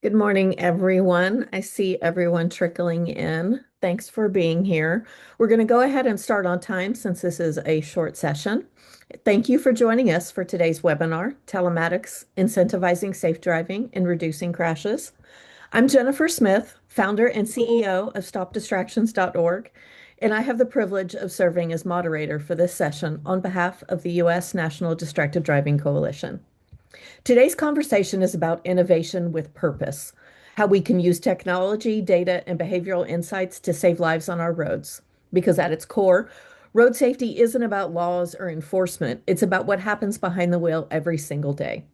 Good morning, everyone. I see everyone trickling in. Thanks for being here. We're going to go ahead and start on time since this is a short session. Thank you for joining us for today's webinar, Telematics, Incentivizing Safe Driving and Reducing Crashes. I'm Jennifer Smith, founder and CEO of StopDistractions.org, and I have the privilege of serving as moderator for this session on behalf of the U.S. National Distracted Driving Coalition. Today's conversation is about innovation with purpose, how we can use technology, data, and behavioral insights to save lives on our roads. Because at its core, road safety isn't about laws or enforcement, it's about what happens behind the wheel every single day.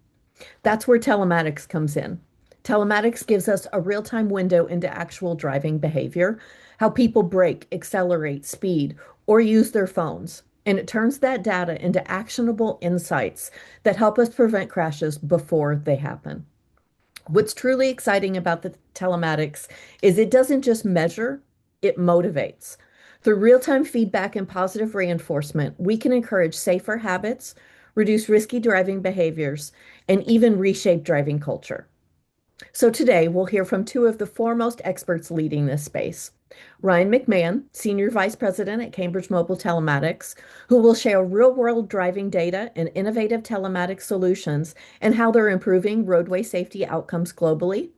That's where telematics comes in. Telematics gives us a real-time window into actual driving behavior, how people brake, accelerate, speed, or use their phones. And it turns that data into actionable insights that help us prevent crashes before they happen. What's truly exciting about the telematics is it doesn't just measure, it motivates. Through real-time feedback and positive reinforcement, we can encourage safer habits, reduce risky driving behaviors, and even reshape driving culture. So today we'll hear from two of the foremost experts leading this space. Ryan McMahon, Senior Vice President at Cambridge Mobile Telematics, who will share real-world driving data and innovative telematics solutions and how they're improving roadway safety outcomes globally.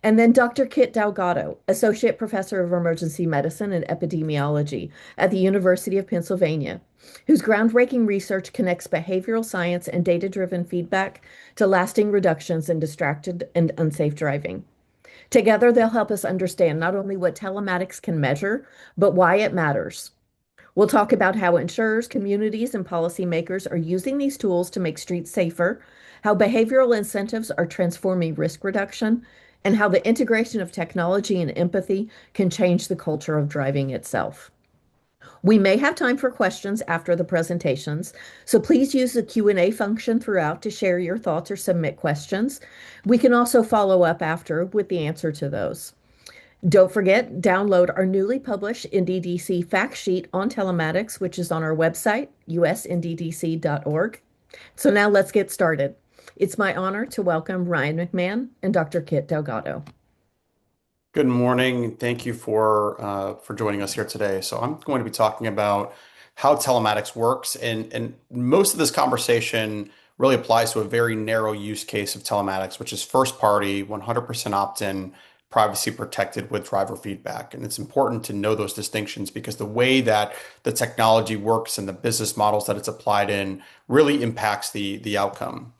And then Dr. Kit Delgado, Associate Professor of Emergency Medicine and Epidemiology at the University of Pennsylvania, whose groundbreaking research connects behavioral science and data-driven feedback to lasting reductions in distracted and unsafe driving. Together, they'll help us understand not only what telematics can measure, but why it matters. We'll talk about how insurers, communities, and policymakers are using these tools to make streets safer, how behavioral incentives are transforming risk reduction, and how the integration of technology and empathy can change the culture of driving itself. We may have time for questions after the presentations, so please use the Q&A function throughout to share your thoughts or submit questions. We can also follow up after with the answer to those. Don't forget, download our newly published NDDC fact sheet on telematics, which is on our website, usnddc.org. So now let's get started. It's my honor to welcome Ryan McMahon and Dr. Kit Delgado. Good morning. Thank you for joining us here today. So I'm going to be talking about how telematics works, and most of this conversation really applies to a very narrow use case of telematics, which is first party, 100% opt-in, privacy protected with driver feedback. And it's important to know those distinctions because the way that the technology works and the business models that it's applied in really impacts the outcome.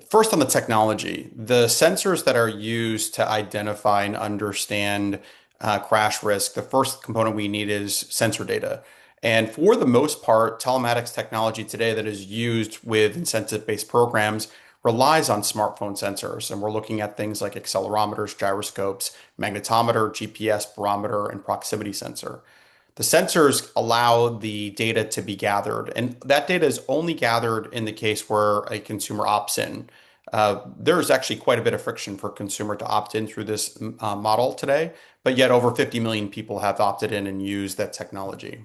First, on the technology, the sensors that are used to identify and understand crash risk, the first component we need is sensor data. And for the most part, telematics technology today that is used with incentive-based programs relies on smartphone sensors. And we're looking at things like accelerometers, gyroscopes, magnetometer, GPS, barometer, and proximity sensor. The sensors allow the data to be gathered, and that data is only gathered in the case where a consumer opts in. There's actually quite a bit of friction for a consumer to opt in through this model today, but yet over 50 million people have opted in and used that technology.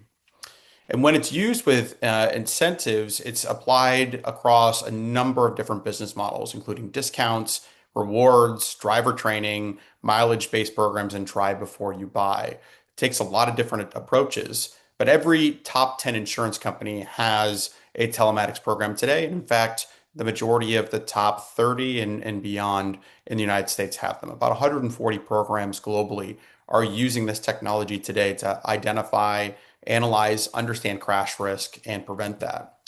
And when it's used with incentives, it's applied across a number of different business models, including discounts, rewards, driver training, mileage-based programs, and try before you buy. Takes a lot of different approaches, but every top 10 insurance company has a telematics program today. And in fact, the majority of the top 30 and beyond in the United States have them. About 140 programs globally are using this technology today to identify, analyze, understand crash risk, and prevent that.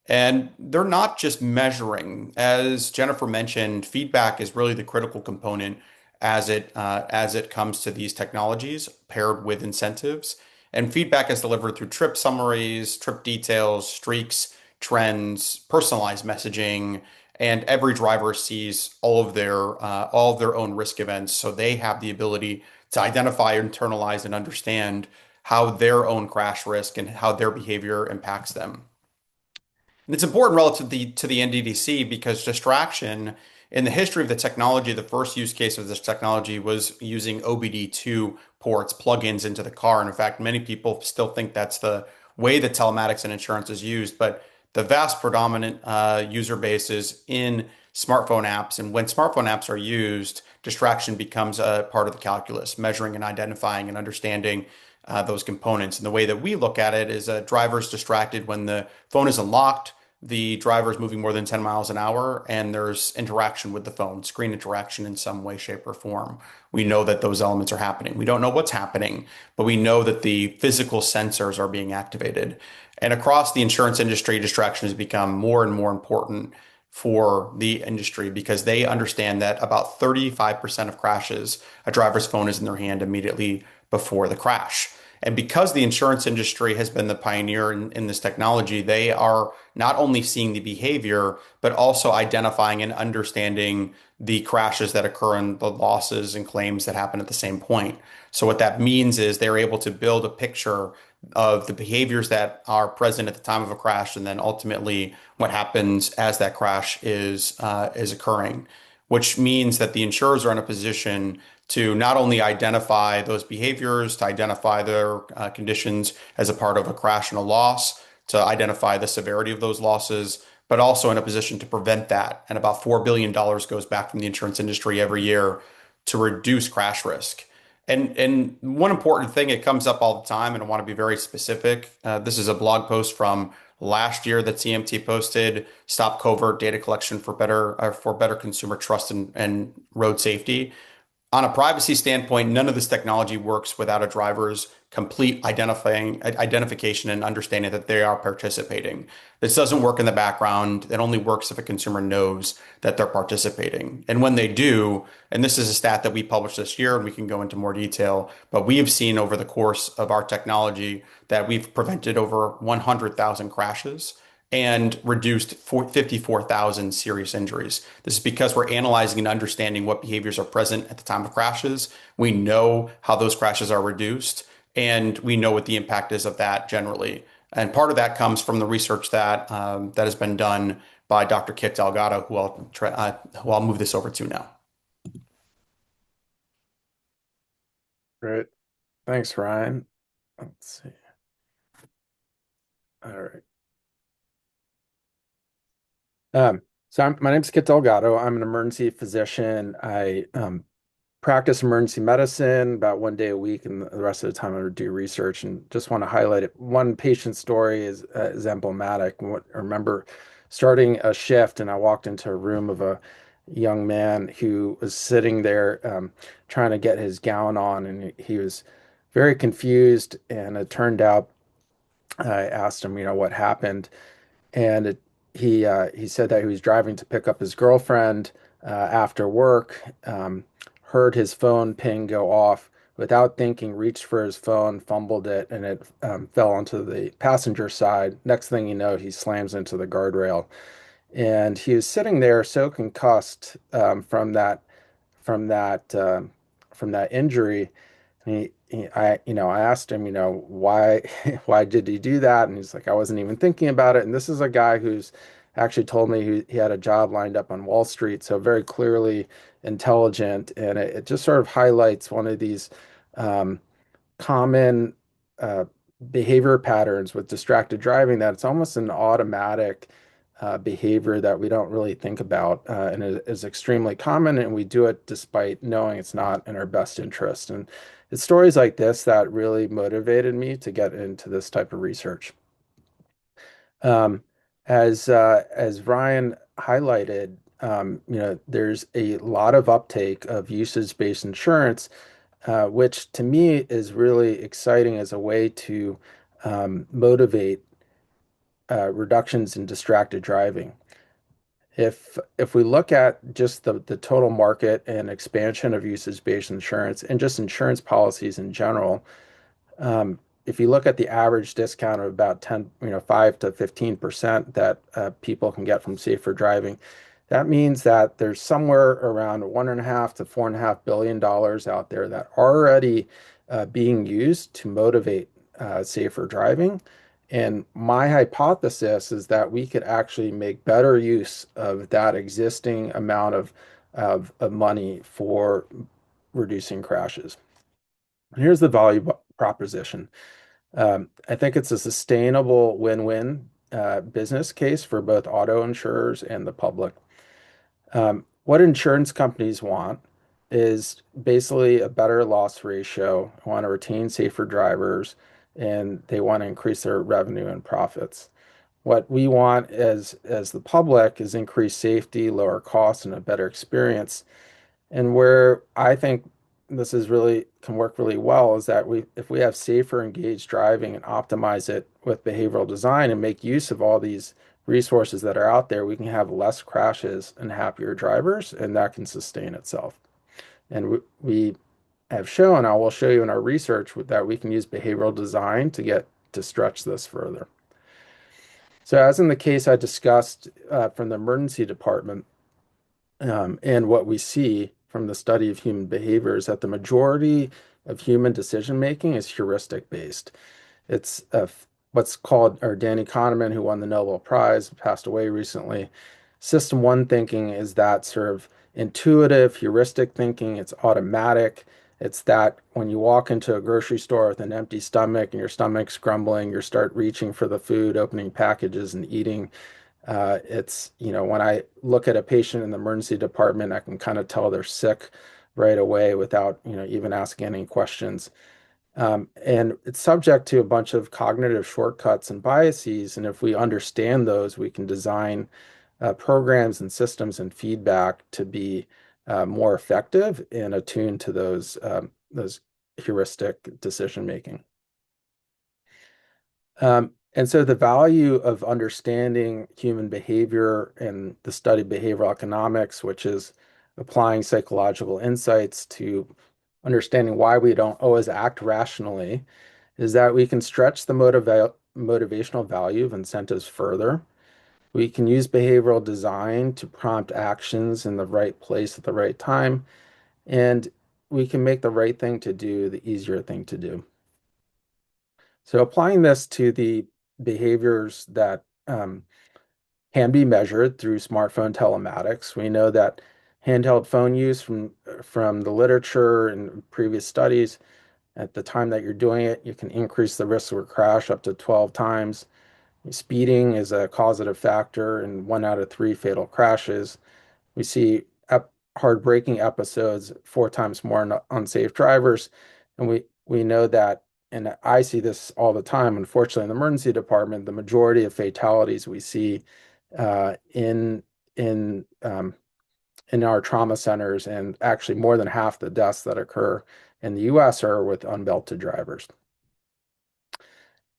And they're not just measuring. As Jennifer mentioned, feedback is really the critical component as it comes to these technologies paired with incentives. And feedback is delivered through trip summaries, trip details, streaks, trends, personalized messaging, and every driver sees all of their own risk events, so they have the ability to identify, internalize, and understand how their own crash risk and how their behavior impacts them. And it's important relative to the NDDC because distraction in the history of the technology, the first use case of this technology was using OBD2 ports, plugins into the car. And in fact, many people still think that's the way that telematics and insurance is used, but the vast predominant user base is in smartphone apps. And when smartphone apps are used, distraction becomes a part of the calculus, measuring and identifying and understanding those components. And the way that we look at it is a driver's distracted when the phone is unlocked, the driver is moving more than 10 miles an hour, and there's interaction with the phone, screen interaction in some way, shape, or form. We know that those elements are happening. We don't know what's happening, but we know that the physical sensors are being activated. And across the insurance industry, distraction has become more and more important for the industry because they understand that about 35% of crashes, a driver's phone is in their hand immediately before the crash. And because the insurance industry has been the pioneer in this technology, they are not only seeing the behavior, but also identifying and understanding the crashes that occur and the losses and claims that happen at the same point. So what that means is they're able to build a picture of the behaviors that are present at the time of a crash, and then ultimately what happens as that crash is occurring, which means that the insurers are in a position to not only identify those behaviors, to identify their conditions as a part of a crash and a loss, to identify the severity of those losses, but also in a position to prevent that. And about $4 billion goes back from the insurance industry every year to reduce crash risk. And one important thing, it comes up all the time, and I want to be very specific. This is a blog post from last year that CMT posted: "Stop covert data collection for better consumer trust and road safety." On a privacy standpoint, none of this technology works without a driver's complete identification and understanding that they are participating. This doesn't work in the background. It only works if a consumer knows that they're participating. And when they do, and this is a stat that we published this year, and we can go into more detail, but we have seen over the course of our technology that we've prevented over 100,000 crashes and reduced 54,000 serious injuries. This is because we're analyzing and understanding what behaviors are present at the time of crashes. We know how those crashes are reduced, and we know what the impact is of that generally. And part of that comes from the research that has been done by Dr. Kit Delgado, who I'll move this over to now. Great. Thanks, Ryan. Let's see. All right. My name's Kit Delgado. I'm an emergency physician. I practice emergency medicine about 1 day a week, and the rest of the time I do research. And just want to highlight it. One patient story is emblematic. I remember starting a shift, and I walked into a room of a young man who was sitting there trying to get his gown on, and he was very confused. And it turned out I asked him, what happened, and he said that he was driving to pick up his girlfriend after work, heard his phone ping go off, without thinking, reached for his phone, fumbled it, and it fell onto the passenger side. Next thing you know, he slams into the guardrail, and he was sitting there so concussed from that from that injury. I asked him, why, why did he do that? And he's like, I wasn't even thinking about it. And this is a guy who's actually told me he had a job lined up on Wall Street, so very clearly intelligent. And it just sort of highlights one of these um, common uh, behavior patterns with distracted driving, that it's almost an automatic behavior that we don't really think about, and it is extremely common, and we do it despite knowing it's not in our best interest. And it's stories like this that really motivated me to get into this type of research. Um, as Ryan highlighted, there's a lot of uptake of usage-based insurance, which to me is really exciting as a way to motivate reductions in distracted driving. If we look at just the total market and expansion of usage-based insurance and just insurance policies in general, if you look at the average discount of about 5 to 15% that people can get from safer driving, that means that there's somewhere around $1.5 to $4.5 billion out there that are already being used to motivate safer driving. And my hypothesis is that we could actually make better use of that existing amount of money for reducing crashes. And here's the value proposition. I think it's a sustainable win-win business case for both auto insurers and the public. What insurance companies want is basically a better loss ratio, want to retain safer drivers, and they want to increase their revenue and profits. What we want as the public is increased safety, lower costs, and a better experience. And where I think this is really can work really well is that if we have safer, engaged driving and optimize it with behavioral design and make use of all these resources that are out there, we can have less crashes and happier drivers, and that can sustain itself. And we have shown, I will show you in our research, that we can use behavioral design to stretch this further. So, as in the case I discussed from the emergency department, and what we see from the study of human behavior is that the majority of human decision making is heuristic based. It's what's called, or Danny Kahneman, who won the Nobel Prize, passed away recently. System one thinking is that sort of intuitive, heuristic thinking. It's automatic. It's that when you walk into a grocery store with an empty stomach and your stomach's grumbling, you start reaching for the food, opening packages and eating. When I look at a patient in the emergency department, I can kind of tell they're sick right away without, even asking any questions. And it's subject to a bunch of cognitive shortcuts and biases. And if we understand those, we can design programs and systems and feedback to be more effective and attuned to those heuristic decision making. And so the value of understanding human behavior and the study of behavioral economics, which is applying psychological insights to understanding why we don't always act rationally, is that we can stretch the motivational value of incentives further. We can use behavioral design to prompt actions in the right place at the right time, and we can make the right thing to do the easier thing to do. So applying this to the behaviors that can be measured through smartphone telematics, we know that handheld phone use from the literature and previous studies, at the time that you're doing it, you can increase the risk of a crash up to 12 times. Speeding is a causative factor in 1 out of 3 fatal crashes. We see hard braking episodes 4 times more in unsafe drivers. And we know that, and I see this all the time, unfortunately, in the emergency department, the majority of fatalities we see uh, in in in our trauma centers, and actually more than half the deaths that occur in the US are with unbelted drivers.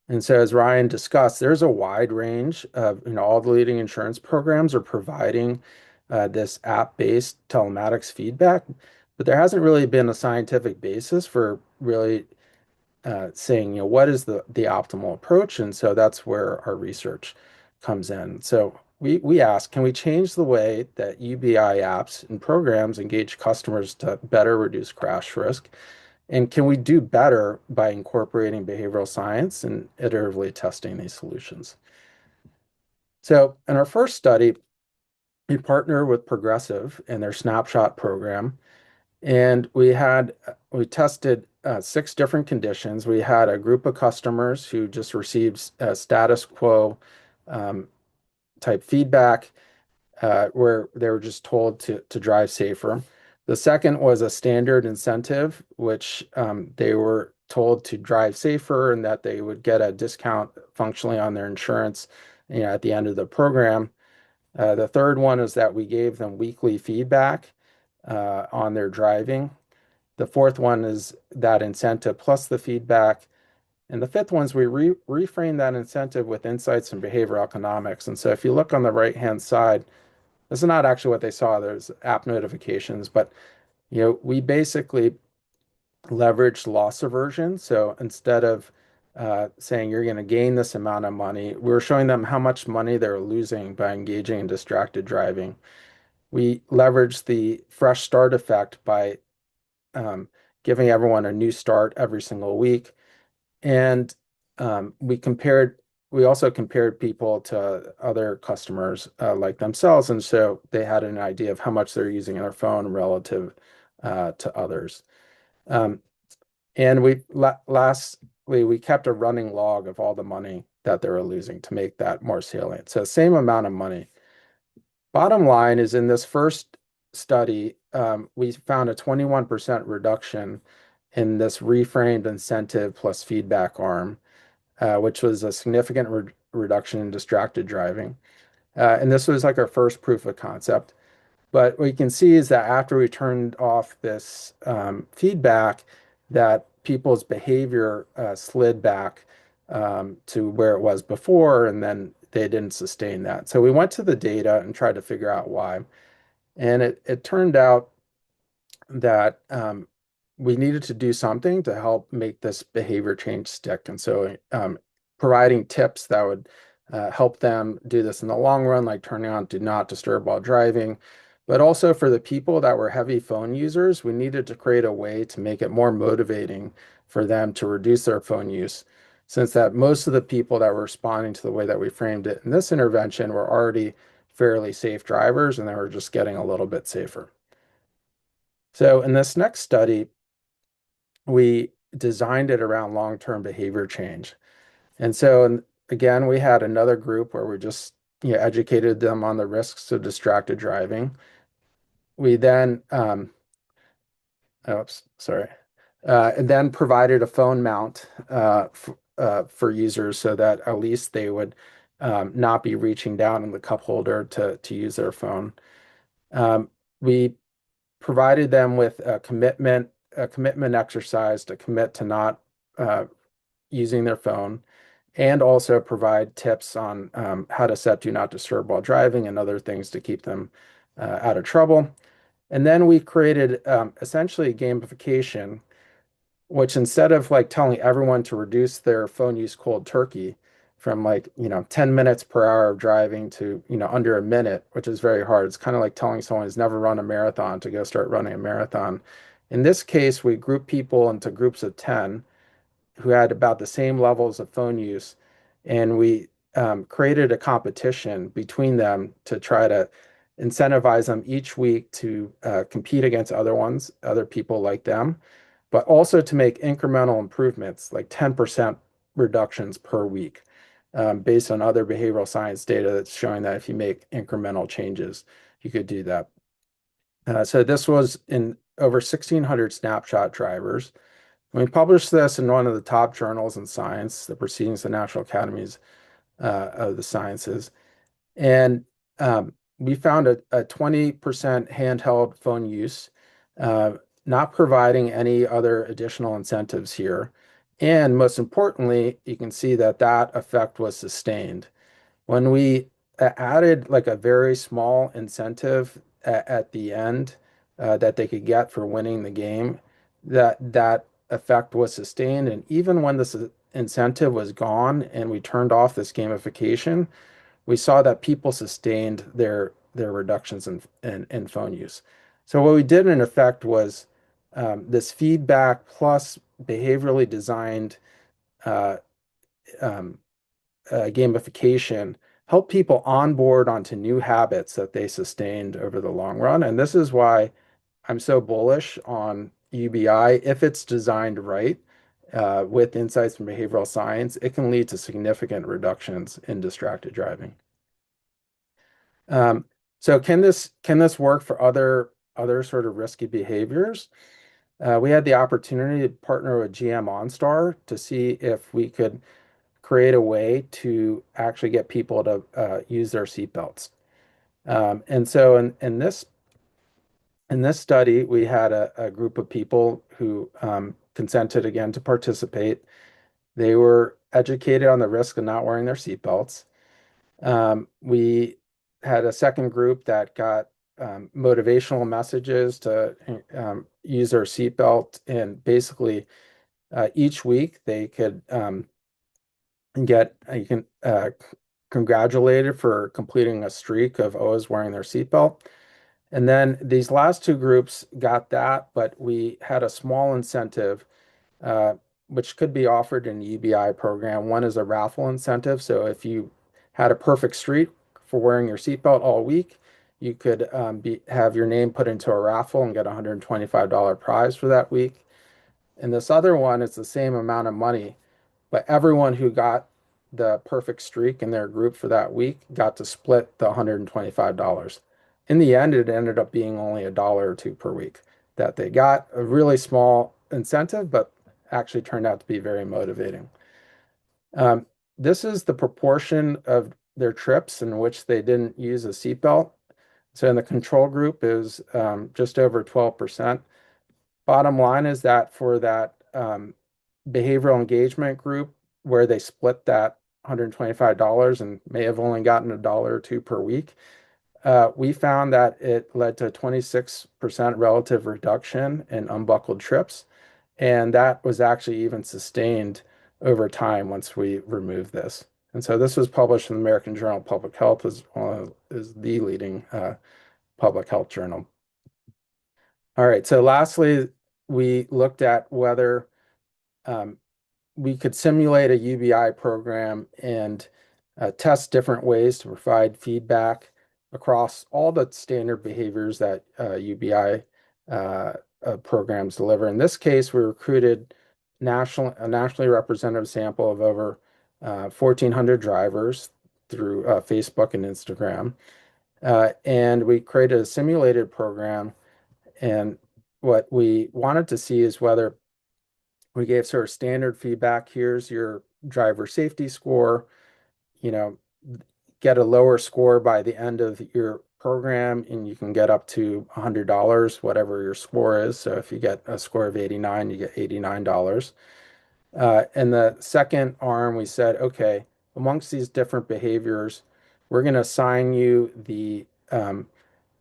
And so, as Ryan discussed, there's a wide range of, all the leading insurance programs are providing this app-based telematics feedback, but there hasn't really been a scientific basis for really saying, what is the optimal approach? And so that's where our research comes in. So we ask, can we change the way that UBI apps and programs engage customers to better reduce crash risk? And can we do better by incorporating behavioral science and iteratively testing these solutions? So in our first study, we partnered with Progressive and their snapshot program, and we tested 6 different conditions. We had a group of customers who just received status quo um, type feedback, where they were just told to drive safer. The second was a standard incentive, which they were told to drive safer and that they would get a discount functionally on their insurance, at the end of the program. The third one is that we gave them weekly feedback on their driving. The fourth one is that incentive plus the feedback. And the fifth one is we reframe that incentive with insights and behavioral economics. And so if you look on the right-hand side, this is not actually what they saw. There's app notifications, but we basically leveraged loss aversion. So instead of saying you're going to gain this amount of money, we were showing them how much money they're losing by engaging in distracted driving. We leveraged the fresh start effect by um, giving everyone a new start every single week. And we also compared people to other customers like themselves. And so they had an idea of how much they're using their phone relative to others. Um, and lastly, we kept a running log of all the money that they were losing to make that more salient. So same amount of money. Bottom line is in this first study, we found a 21% reduction in this reframed incentive plus feedback arm, which was a significant reduction in distracted driving. And this was like our first proof of concept. But what you can see is that after we turned off this feedback, that people's behavior slid back to where it was before, and then they didn't sustain that. So we went to the data and tried to figure out why. And it turned out that we needed to do something to help make this behavior change stick. And so providing tips that would help them do this in the long run, like turning on do not disturb while driving. But also for the people that were heavy phone users, we needed to create a way to make it more motivating for them to reduce their phone use, since that most of the people that were responding to the way that we framed it in this intervention were already fairly safe drivers and they were just getting a little bit safer. So in this next study, we designed it around long-term behavior change. And so again, we had another group where we just educated them on the risks of distracted driving. We then, oops, sorry, and then provided a phone mount for users so that at least they would not be reaching down in the cup holder to use their phone. We provided them with a commitment exercise to commit to not using their phone, and also provide tips on how to set do not disturb while driving and other things to keep them out of trouble. And then we created essentially gamification, which instead of like telling everyone to reduce their phone use cold turkey from 10 minutes per hour of driving to, under a minute, which is very hard. It's kind of like telling someone who's never run a marathon to go start running a marathon. In this case, we group people into groups of 10 who had about the same levels of phone use, and we created a competition between them to try to incentivize them each week to compete against other people like them, but also to make incremental improvements, like 10% reductions per week, based on other behavioral science data that's showing that if you make incremental changes, you could do that. So this was in over 1,600 snapshot drivers. We published this in one of the top journals in science, the Proceedings of the National Academies of the Sciences. And we found a 20% handheld phone use, uh, not providing any other additional incentives here. And most importantly, you can see that that effect was sustained. When we added like a very small incentive at the end that they could get for winning the game, that effect was sustained. And even when this incentive was gone and we turned off this gamification, we saw that people sustained their reductions in phone use. So what we did in effect was this feedback plus behaviorally designed uh, um, gamification help people onboard onto new habits that they sustained over the long run. And this is why I'm so bullish on UBI. If it's designed right, with insights from behavioral science, it can lead to significant reductions in distracted driving. Um, so can this work for other sort of risky behaviors? We had the opportunity to partner with GM OnStar to see if we could create a way to actually get people to use their seatbelts. And so in this study, we had a group of people who consented again to participate. They were educated on the risk of not wearing their seatbelts. We had a second group that got motivational messages to use their seatbelt, and basically each week they could get you can congratulated for completing a streak of always wearing their seatbelt. And then these last two groups got that, but we had a small incentive, uh, which could be offered in the UBI program. One is a raffle incentive. So if you had a perfect streak for wearing your seatbelt all week, you could have your name put into a raffle and get a $125 prize for that week. And this other one is the same amount of money, but everyone who got the perfect streak in their group for that week got to split the $125. In the end, it ended up being only a dollar or two per week that they got, a really small incentive, but actually turned out to be very motivating. Um, this is the proportion of their trips in which they didn't use a seatbelt. So in the control group is just over 12%. Bottom line is that for that behavioral engagement group where they split that $125 and may have only gotten a dollar or two per week, we found that it led to a 26% relative reduction in unbuckled trips. And that was actually even sustained over time once we removed this. And so this was published in the American Journal of Public Health as the leading public health journal. All right, so lastly, we looked at whether um, we could simulate a UBI program and test different ways to provide feedback across all the standard behaviors that UBI programs deliver. In this case, we recruited a nationally representative sample of over 1,400 drivers through Facebook and Instagram. And we created a simulated program. And what we wanted to see is whether we gave sort of standard feedback. Here's your driver safety score, you know, get a lower score by the end of your program, and you can get up to $100, whatever your score is. So if you get a score of 89, you get $89. In the second arm, we said, okay, amongst these different behaviors, we're going to assign you the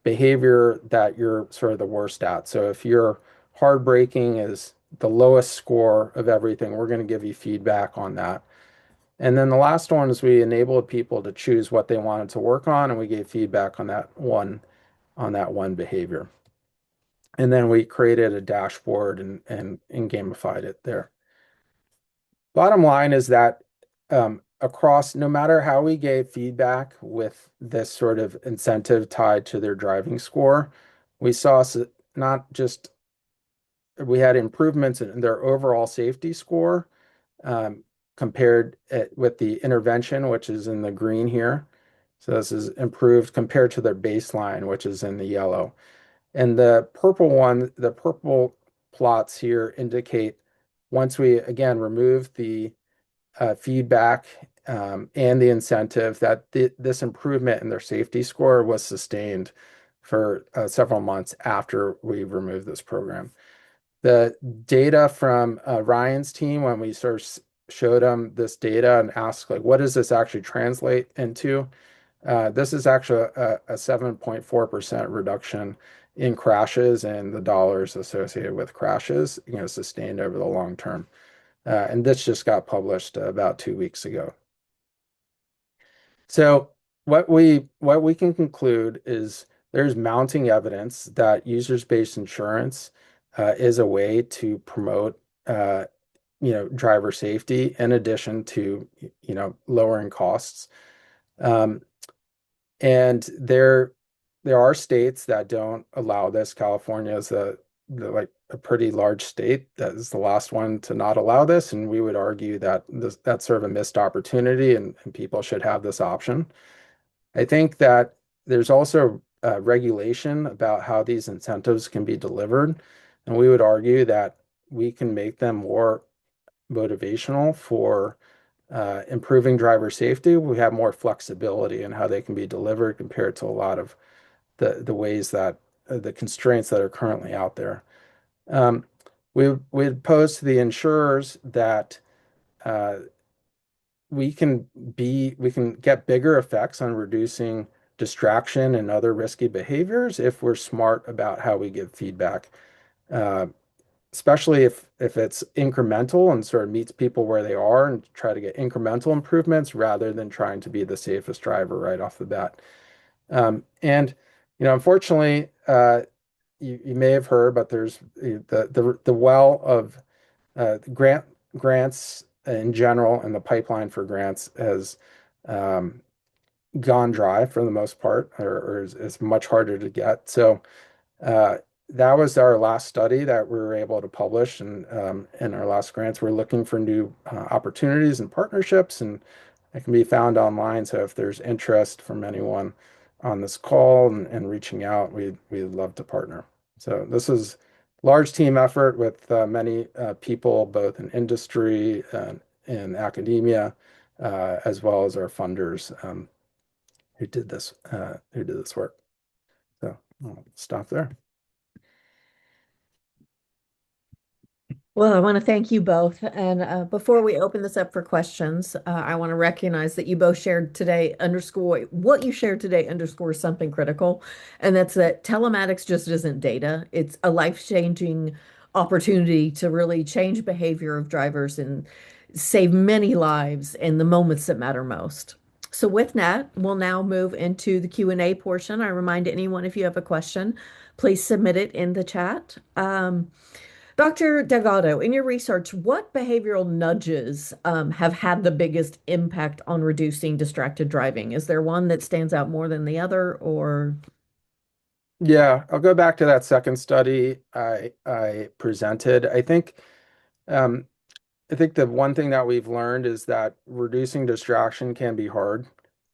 behavior that you're sort of the worst at. So if your hard braking is the lowest score of everything, we're going to give you feedback on that. And then the last one is we enabled people to choose what they wanted to work on, and we gave feedback on that one behavior. And then we created a dashboard and gamified it there. Bottom line is that across, no matter how we gave feedback with this sort of incentive tied to their driving score, we saw not just we had improvements in their overall safety score compared with the intervention, which is in the green here. So this is improved compared to their baseline, which is in the yellow. And the purple plots here indicate once we again remove the feedback and the incentive that this improvement in their safety score was sustained for several months after we removed this program. The data from Ryan's team, when we sort of showed them this data and asked, like, what does this actually translate into? This is actually a 7.4% reduction in crashes and the dollars associated with crashes, sustained over the long term. And this just got published about 2 weeks ago. So what we can conclude is there's mounting evidence that users-based insurance is a way to promote driver safety in addition to lowering costs. And there are states that don't allow this. California is like a pretty large state that is the last one to not allow this, and we would argue that that's sort of a missed opportunity, and people should have this option. I think that there's also regulation about how these incentives can be delivered, and we would argue that we can make them more motivational for improving driver safety. We have more flexibility in how they can be delivered compared to a lot of the ways that the constraints that are currently out there. Um, we pose to the insurers that uh, we can get bigger effects on reducing distraction and other risky behaviors if we're smart about how we give feedback, uh, especially if it's incremental and sort of meets people where they are and try to get incremental improvements rather than trying to be the safest driver right off the bat. And unfortunately, you may have heard, but there's the well of grants in general, and the pipeline for grants has um, gone dry for the most part, or is much harder to get. So uh, that was our last study that we were able to publish, and in our last grants, we're looking for new opportunities and partnerships, and It can be found online. So if there's interest from anyone on this call and reaching out, we'd love to partner. So this is large team effort with many people, both in industry and in academia, as well as our funders who did this work. So I'll stop there. Well, I want to thank you both. And before we open this up for questions, I want to recognize that you both shared today, underscore what you shared today underscores something critical. And that's that telematics just isn't data, it's a life-changing opportunity to really change behavior of drivers and save many lives in the moments that matter most. So with that, we'll now move into the Q&A portion. I remind anyone if you have a question, please submit it in the chat. Dr. Delgado, in your research, what behavioral nudges have had the biggest impact on reducing distracted driving? Is there one that stands out more than the other, or? Yeah, I'll go back to that second study I presented. Um, I think the one thing that we've learned is that reducing distraction can be hard.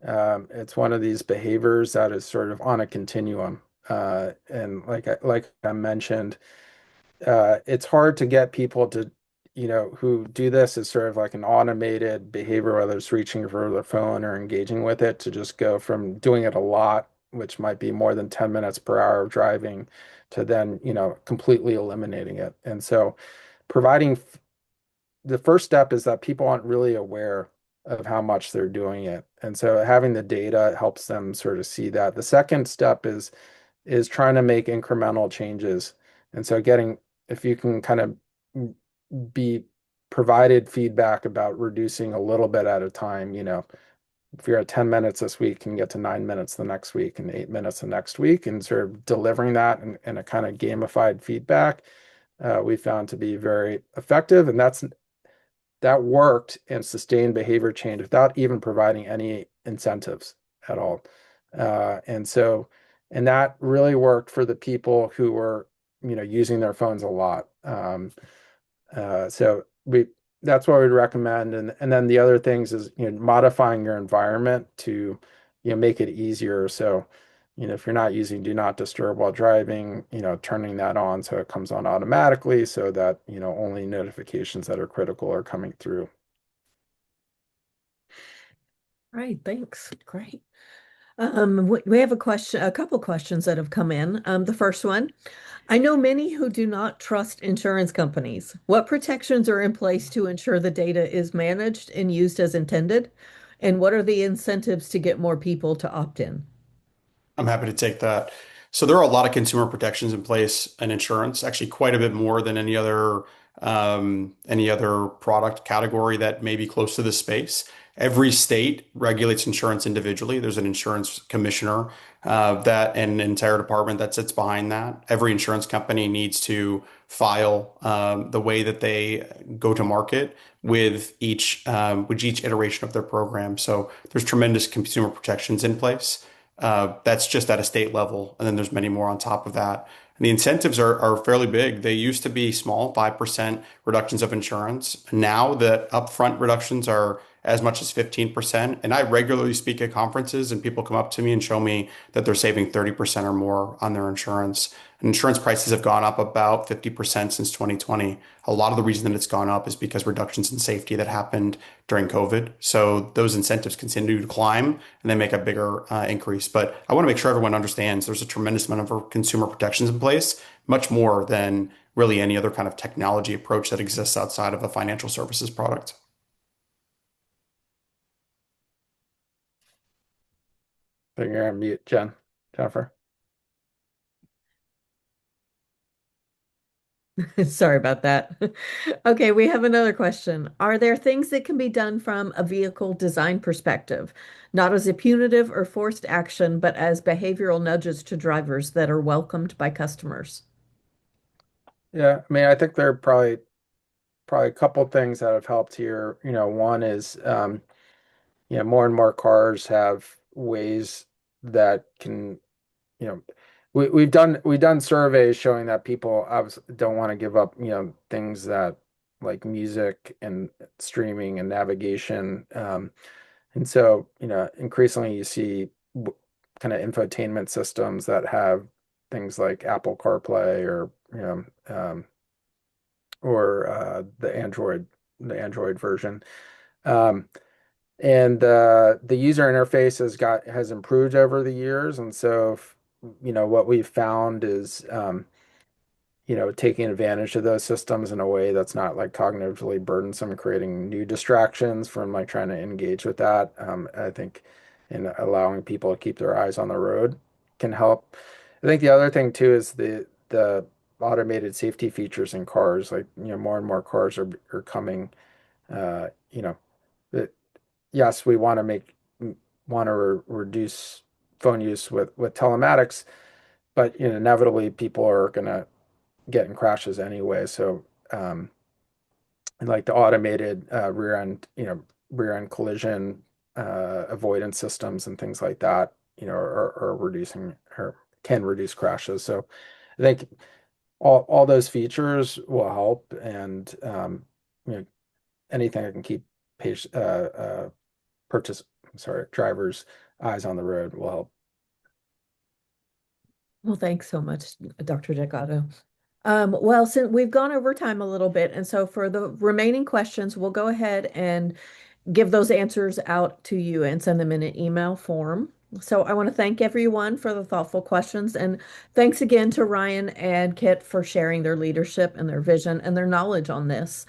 It's one of these behaviors that is sort of on a continuum. And like I mentioned, it's hard to get people to, who do this as sort of like an automated behavior, whether it's reaching for their phone or engaging with it, to just go from doing it a lot, which might be more than 10 minutes per hour of driving, to then, completely eliminating it. And so providing the first step is that people aren't really aware of how much they're doing it. And so having the data helps them sort of see that. The second step is trying to make incremental changes. And so getting, if you can kind of be provided feedback about reducing a little bit at a time, if you're at 10 minutes this week, you can get to 9 minutes the next week and 8 minutes the next week, and sort of delivering that in a kind of gamified feedback, we found to be very effective. And that worked and sustained behavior change without even providing any incentives at all. And so, and that really worked for the people who were, using their phones a lot. So that's what we'd recommend. And then the other things is, modifying your environment to, make it easier. So, if you're not using do not disturb while driving, turning that on so it comes on automatically so that, only notifications that are critical are coming through. Right, thanks. Great. We have a couple questions that have come in. The first one, I know many who do not trust insurance companies. What protections are in place to ensure the data is managed and used as intended? And what are the incentives to get more people to opt in? I'm happy to take that. So there are a lot of consumer protections in place in insurance, actually quite a bit more than any other product category that may be close to this space. Every state regulates insurance individually. There's an insurance commissioner that and an entire department that sits behind that. Every insurance company needs to file the way that they go to market with each iteration of their program. So there's tremendous consumer protections in place. That's just at a state level, and then there's many more on top of that. And the incentives are fairly big. They used to be small, 5% reductions of insurance. Now the upfront reductions are as much as 15%. And I regularly speak at conferences, and people come up to me and show me that they're saving 30% or more on their insurance. And insurance prices have gone up about 50% since 2020. A lot of the reason that it's gone up is because reductions in safety that happened during COVID. So those incentives continue to climb and they make a bigger increase. But I want to make sure everyone understands there's a tremendous amount of consumer protections in place, much more than really any other kind of technology approach that exists outside of a financial services product. I think you're on mute, Jennifer. Sorry about that. Okay, we have another question. Are there things that can be done from a vehicle design perspective, not as a punitive or forced action, but as behavioral nudges to drivers that are welcomed by customers? Yeah, I mean, I think there are probably a couple of things that have helped here. One is more and more cars have ways that can, you know, we've done surveys showing that people obviously don't want to give up, things that like music and streaming and navigation. And so, increasingly you see kind of infotainment systems that have things like Apple CarPlay or the Android version. Um, and the user interface has improved over the years. And so, what we've found is taking advantage of those systems in a way that's not like cognitively burdensome, creating new distractions from like trying to engage with that. I think in allowing people to keep their eyes on the road can help. I think the other thing too is the automated safety features in cars. Like, more and more cars are coming. You know, that yes, we want to reduce phone use with telematics, but inevitably people are going to get in crashes anyway. So, and like the automated rear end collision avoidance systems and things like that, are reducing or can reduce crashes. So, I think all those features will help, and you know, anything that can keep patient, purchase, sorry, drivers' eyes on the road will help. Well, thanks so much, Dr. Delgado. Well, since we've gone over time a little bit, and so for the remaining questions, we'll go ahead and give those answers out to you and send them in an email form. So I want to thank everyone for the thoughtful questions, and thanks again to Ryan and Kit for sharing their leadership and their vision and their knowledge on this.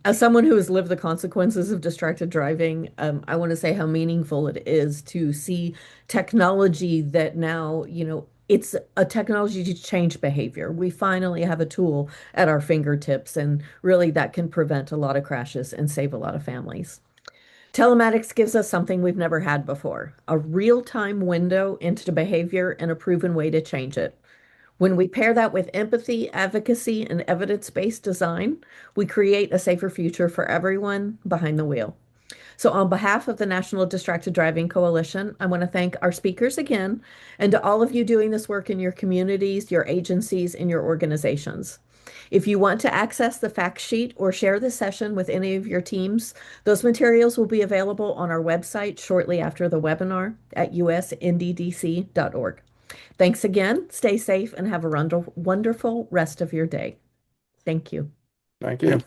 As someone who has lived the consequences of distracted driving, I want to say how meaningful it is to see technology that now, it's a technology to change behavior. We finally have a tool at our fingertips, and really that can prevent a lot of crashes and save a lot of families. Telematics gives us something we've never had before, a real-time window into behavior and a proven way to change it. When we pair that with empathy, advocacy, and evidence-based design, we create a safer future for everyone behind the wheel. So, on behalf of the National Distracted Driving Coalition, I want to thank our speakers again and to all of you doing this work in your communities, your agencies, and your organizations. If you want to access the fact sheet or share the session with any of your teams, those materials will be available on our website shortly after the webinar at usnddc.org. Thanks again, stay safe, and have a wonderful rest of your day. Thank you. Thank you.